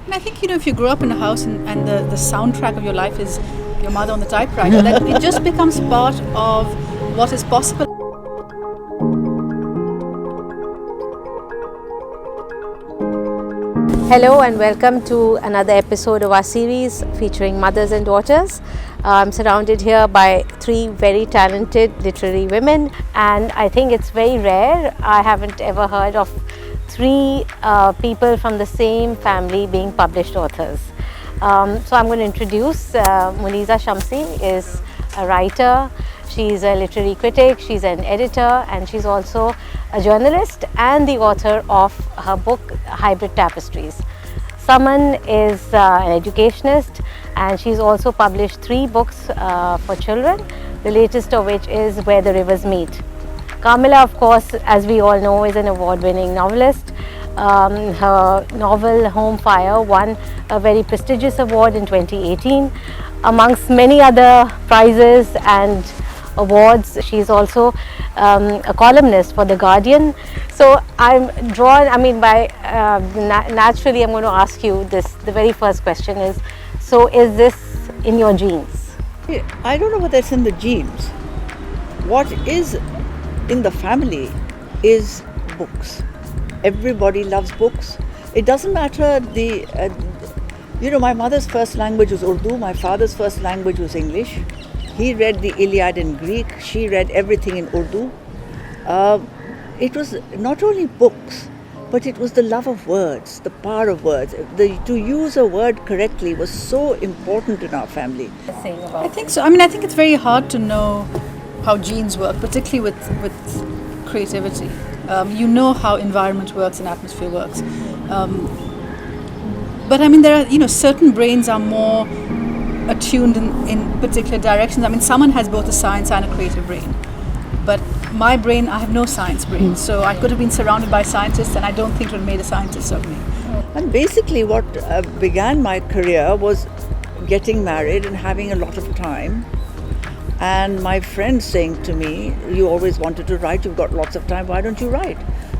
And I think, if you grow up in a house and the soundtrack of your life is your mother on the typewriter, that it just becomes part of what is possible. Hello and welcome to another episode of our series featuring mothers and daughters. I'm surrounded here by three very talented literary women, and I think it's very rare. I haven't ever heard of three people from the same family being published authors. So I'm going to introduce Muniza Shamsi is a writer. She's a literary critic, she's an editor, and she's also a journalist and the author of her book Hybrid Tapestries. Saman is an educationist, and she's also published 3 books for children, the latest of which is Where the Rivers Meet. Kamila, of course, as we all know, is an award-winning novelist. Her novel Home Fire won a very prestigious award in 2018. Amongst many other prizes and awards, she's also a columnist for The Guardian. So I'm drawn, naturally I'm going to ask you this. The very first question is, so is this in your genes? I don't know whether it's in the genes. What is in the family is books. Everybody loves books. It doesn't matter my mother's first language was Urdu, my father's first language was English. He read the Iliad in Greek, she read everything in Urdu. It was not only books, but it was the love of words, the power of words. To use a word correctly was so important in our family. I think so. I think it's very hard to know how genes work, particularly with creativity. You know how environment works and atmosphere works. But there are, certain brains are more attuned in particular directions. Someone has both a science and a creative brain. But my brain, I have no science brain. So I could have been surrounded by scientists, and I don't think it would have made a scientist of me. And basically what began my career was getting married and having a lot of time. And my friend saying to me, you always wanted to write, you've got lots of time, why don't you write?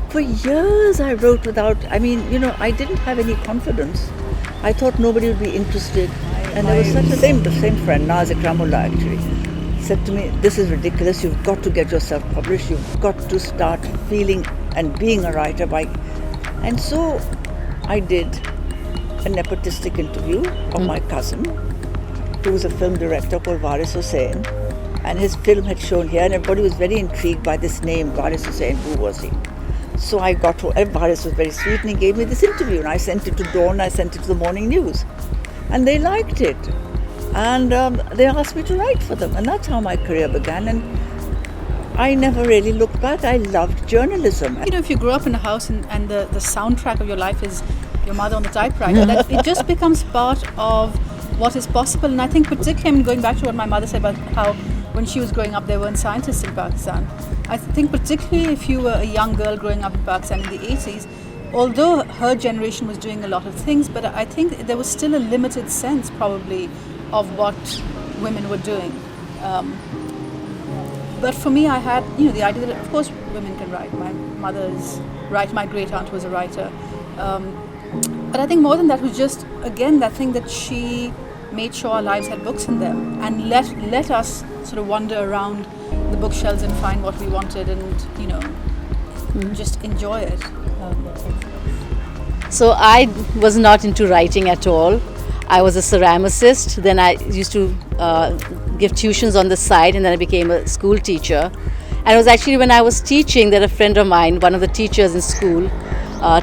For years I wrote without, I didn't have any confidence. I thought nobody would be interested. And there was such the same friend, Naz Ikramullah actually, said to me, this is ridiculous, you've got to get yourself published, you've got to start feeling and being a writer And so I did a nepotistic interview of my cousin, who was a film director called Waris Hussain, and his film had shown here, and everybody was very intrigued by this name, Waris Hussain. Who was he? So I got to, and Waris was very sweet, and he gave me this interview, and I sent it to Dawn, I sent it to the Morning News, and they liked it, and they asked me to write for them, and that's how my career began. And I never really looked back. I loved journalism. If you grow up in a house and the soundtrack of your life is your mother on the typewriter, that it just becomes part of what is possible. And I think particularly, going back to what my mother said about how when she was growing up there weren't scientists in Pakistan. I think particularly if you were a young girl growing up in Pakistan in the 80s, although her generation was doing a lot of things, but I think there was still a limited sense probably of what women were doing. But for me, I had the idea that of course women can write. My mother's right, my great aunt was a writer. But I think more than that was just, again, that thing that she made sure our lives had books in them and let us sort of wander around the bookshelves and find what we wanted and, just enjoy it. So I was not into writing at all. I was a ceramicist. Then I used to give tuitions on the side, and then I became a school teacher. And it was actually when I was teaching that a friend of mine, one of the teachers in school,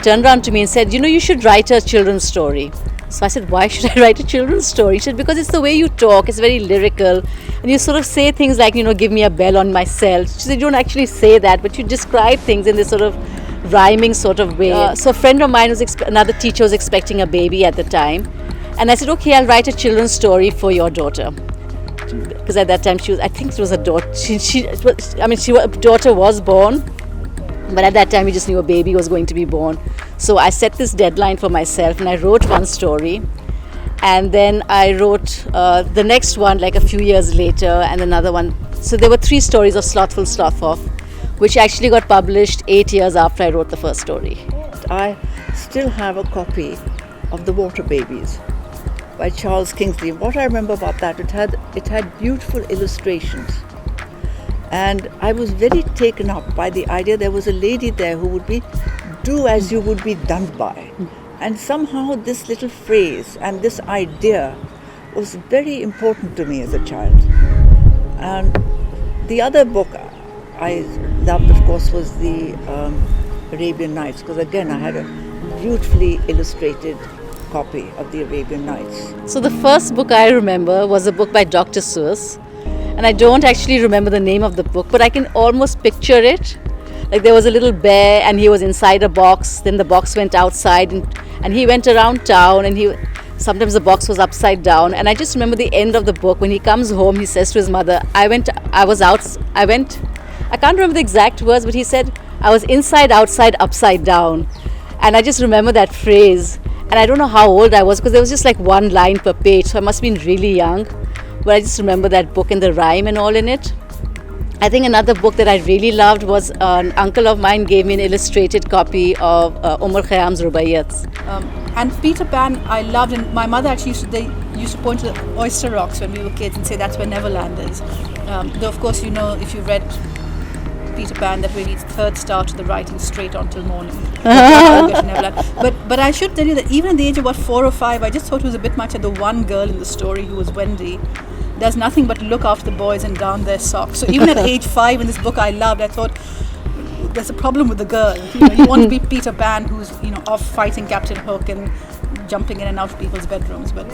turned around to me and said, you should write a children's story. So I said, why should I write a children's story? She said, because it's the way you talk, it's very lyrical, and you sort of say things like, give me a bell on my cell. She said, you don't actually say that, but you describe things in this sort of rhyming sort of way. So a friend of mine, another teacher, was expecting a baby at the time. And I said, okay, I'll write a children's story for your daughter. Because at that time, I think it was a daughter. Daughter was born. But at that time, we just knew a baby was going to be born. So I set this deadline for myself, and I wrote one story. And then I wrote the next one like a few years later, and another one. So there were 3 stories of Slothful Sloth-Off, which actually got published 8 years after I wrote the first story. I still have a copy of the Water Babies by Charles Kingsley. What I remember about that, it had beautiful illustrations. And I was very taken up by the idea there was a lady there who would be, do as you would be done by. And somehow this little phrase and this idea was very important to me as a child. And the other book I loved, of course, was the Arabian Nights, because again I had a beautifully illustrated copy of the Arabian Nights. So the first book I remember was a book by Dr. Seuss. And I don't actually remember the name of the book, but I can almost picture it. Like there was a little bear and he was inside a box, then the box went outside and he went around town and sometimes the box was upside down. And I just remember the end of the book when he comes home, he says to his mother, I can't remember the exact words, but he said, I was inside, outside, upside down. And I just remember that phrase. And I don't know how old I was because there was just like one line per page, so I must have been really young. But I just remember that book and the rhyme and all in it. I think another book that I really loved was an uncle of mine gave me an illustrated copy of Omar Khayyam's Rubaiyats. And Peter Pan I loved, and my mother actually used to point to the oyster rocks when we were kids and say that's where Neverland is. Though of course you know, if you read Peter Pan, that really third star to the right and straight on till morning. But I should tell you that even at the age of about 4 or 5, I just thought it was a bit much of the one girl in the story who was Wendy. Does nothing but look after the boys and darn their socks. So even at age 5 in this book I loved, I thought there's a problem with the girl. You want to be Peter Pan who's off fighting Captain Hook and jumping in and out of people's bedrooms, but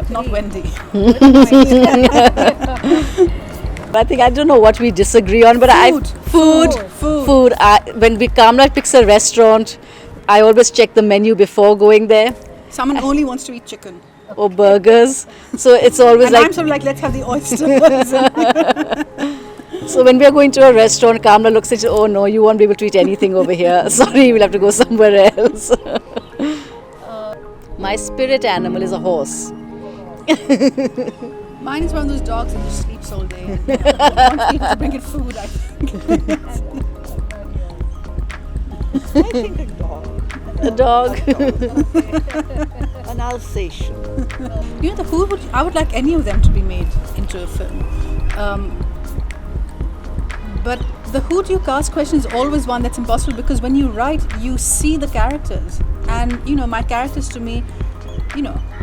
not Wendy. I think I don't know what we disagree on, but food. When Kamla picks a restaurant, I always check the menu before going there. Someone only wants to eat chicken. Or burgers. So it's always and I'm sort of like, let's have the oysters. So when we are going to a restaurant, Kamla looks at you, oh no, you won't be able to eat anything over here. Sorry, we'll have to go somewhere else. My spirit animal is a horse. Mine is one of those dogs that just sleeps all day. And wants people to bring it food, I think. I think a dog. A dog. An Alsatian. I would like any of them to be made into a film. But the who do you cast question is always one that's impossible, because when you write, you see the characters. And, my characters to me,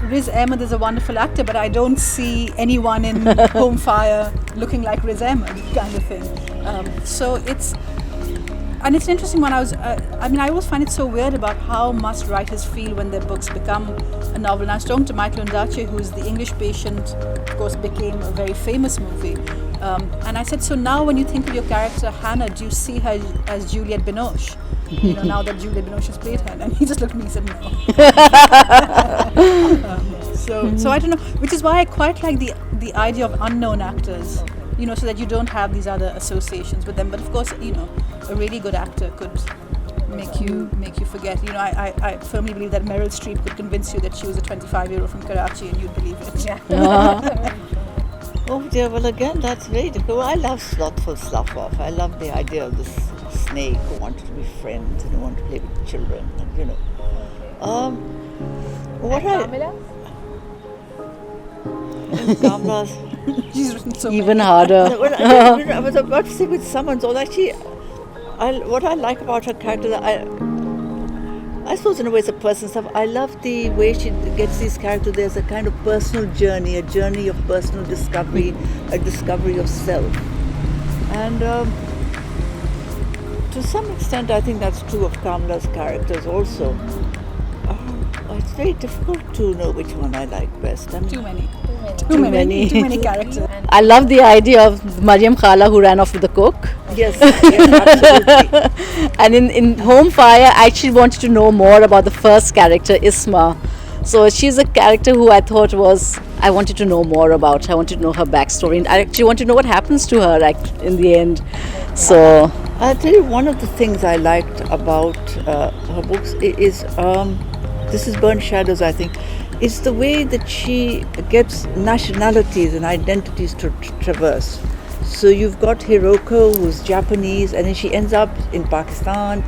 Riz Ahmed is a wonderful actor, but I don't see anyone in Home Fire looking like Riz Ahmed kind of thing. So it's an interesting one. I always find it so weird about how much writers feel when their books become a novel. And I was talking to Michael Ondaatje, who's The English Patient, of course, became a very famous movie. And I said, so now when you think of your character Hannah, do you see her as Juliette Binoche? Now that Juliette Binoche has played her, and he just looked at me and said no. So I don't know, which is why I quite like the idea of unknown actors, so that you don't have these other associations with them. But of course, a really good actor could make you forget. I firmly believe that Meryl Streep could convince you that she was a 25-year-old from Karachi, and you'd believe it. Yeah. Oh dear, well again, that's very difficult. I love Slothful Slough-Off. I love the idea of this snake who wanted to be friends and who wanted to play with children, and Kamla's She's written so even many. harder. I was about to say with someone's all actually, what I like about her character, I suppose in a way it's a personal stuff. I love the way she gets these characters. There's a kind of personal journey, a journey of personal discovery, a discovery of self. And to some extent I think that's true of Kamla's characters also. It's very difficult to know which one I like best. Too many many. Too many characters. I love the idea of Mariam Khala who ran off with the cook. Yes, absolutely. And in Home Fire, I actually wanted to know more about the first character, Isma. So she's a character who I thought I wanted to know more about. I wanted to know her backstory, and I actually wanted to know what happens to her in the end. So I'll tell you, one of the things I liked about her books is, this is Burnt Shadows, I think, is the way that she gets nationalities and identities to traverse. So you've got Hiroko, who's Japanese, and then she ends up in Pakistan,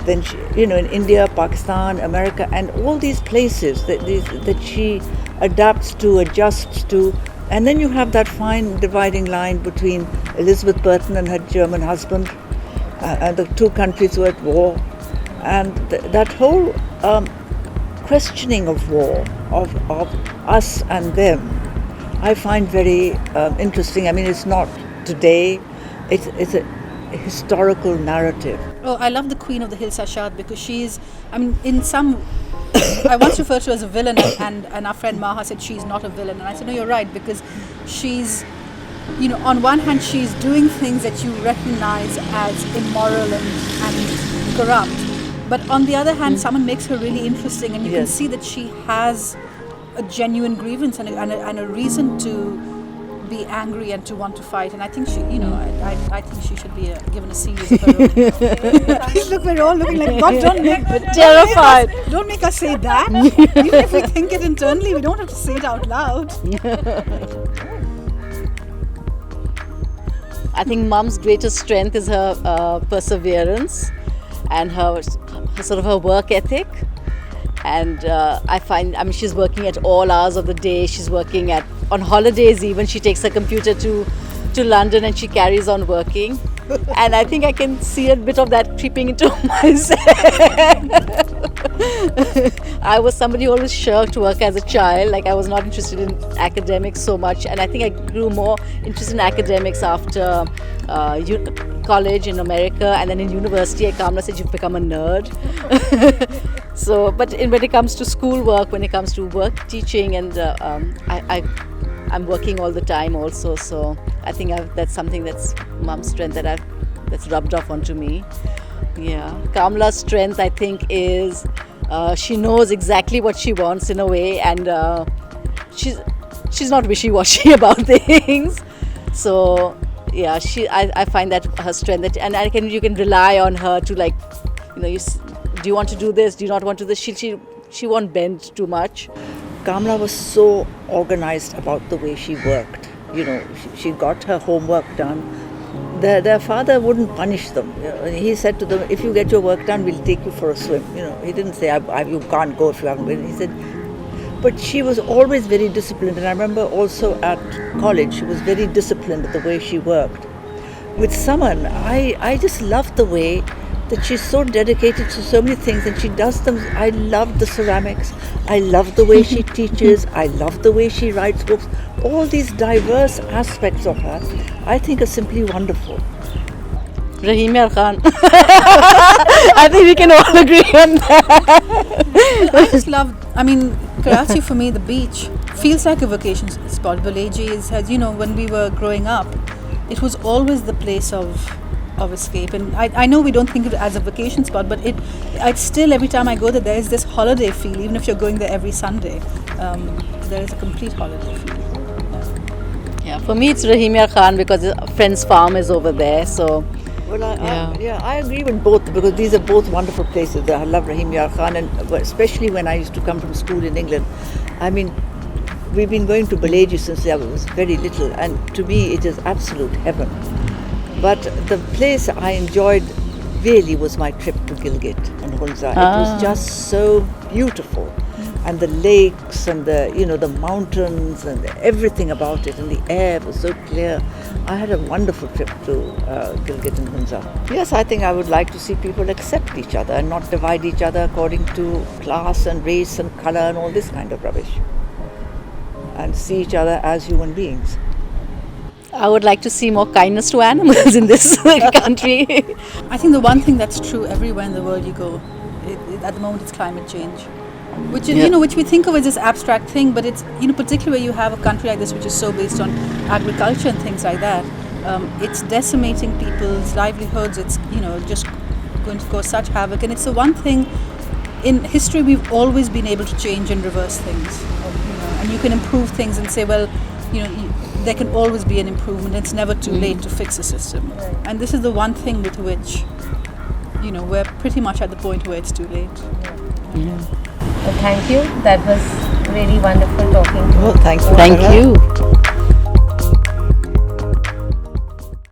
Then she, in India, Pakistan, America, and all these places that she adapts to, adjusts to. And then you have that fine dividing line between Elizabeth Burton and her German husband, and the two countries were at war. And that whole questioning of war, of us and them, I find very interesting. I mean, it's not today, it's a historical narrative. Oh, I love the Queen of the Hill Sashad because she's, I mean, in some, I once referred to her as a villain, and our friend Maha said she's not a villain. And I said, no, you're right, because she's, on one hand, she's doing things that you recognize as immoral and corrupt. But on the other hand, someone makes her really interesting, and you can see that she has a genuine grievance and a reason to be angry and to want to fight. And I think she, I think she should be given a series of her own. Look, we're all looking like, God, Terrified. Don't make us say that. Even if we think it internally, we don't have to say it out loud. I think Mum's greatest strength is her perseverance and her sort of her work ethic. And I mean, she's working at all hours of the day. She's working on holidays even. She takes her computer to London and she carries on working. And I think I can see a bit of that creeping into myself. I was somebody who always shirked work as a child. Like, I was not interested in academics so much. And I think I grew more interested in academics after college in America. And then in university, Kamla said, you've become a nerd. So, but when it comes to schoolwork, when it comes to work teaching, and I'm working all the time also. So I think that's something that's Mum's strength that's rubbed off onto me. Yeah, Kamla's strength, I think, is she knows exactly what she wants in a way, and she's not wishy-washy about things. So yeah, I find that her strength, and you can rely on her to, like, do you want to do this? Do you not want to do this? She won't bend too much. Kamla was so organized about the way she worked. She got her homework done. Their father wouldn't punish them. He said to them, if you get your work done, we'll take you for a swim. He didn't say, you can't go if you haven't been. He said, but she was always very disciplined. And I remember also at college, she was very disciplined the way she worked. With Saman, I just loved the way that she's so dedicated to so many things, and she does them. I love the ceramics. I love the way she teaches. I love the way she writes books. All these diverse aspects of her, I think, are simply wonderful. Rahim Yar Khan. I think we can all agree on that. I just love, Karachi for me, the beach, feels like a vacation spot. Baleji has, when we were growing up, it was always the place of escape. And I know we don't think of it as a vacation spot, but it's still, every time I go there is this holiday feel, even if you're going there every Sunday. There is a complete holiday feel. Yeah, for me it's Rahim Yar Khan because a friend's farm is over there. So well, I agree with both, because these are both wonderful places. I love Rahim Yar Khan, and especially when I used to come from school in England. I mean, we've been going to Baleji since I was very little, and to me it is absolute heaven. But the place I enjoyed really was my trip to Gilgit and Hunza. It was just so beautiful, and the lakes and the mountains and everything about it, and the air was so clear. I had a wonderful trip to Gilgit and Hunza. Yes, I think I would like to see people accept each other and not divide each other according to class and race and color and all this kind of rubbish, and see each other as human beings. I would like to see more kindness to animals in this country. I think the one thing that's true everywhere in the world you go, at the moment, it's climate change. Which is, which we think of as this abstract thing, but it's, particularly where you have a country like this which is so based on agriculture and things like that, it's decimating people's livelihoods. It's, just going to cause such havoc. And it's the one thing in history we've always been able to change and reverse things. And you can improve things and say, well, there can always be an improvement. It's never too late to fix a system. And this is the one thing with which, we're pretty much at the point where it's too late. Well, thank you. That was really wonderful talking to you. Well, thank you. Thank you.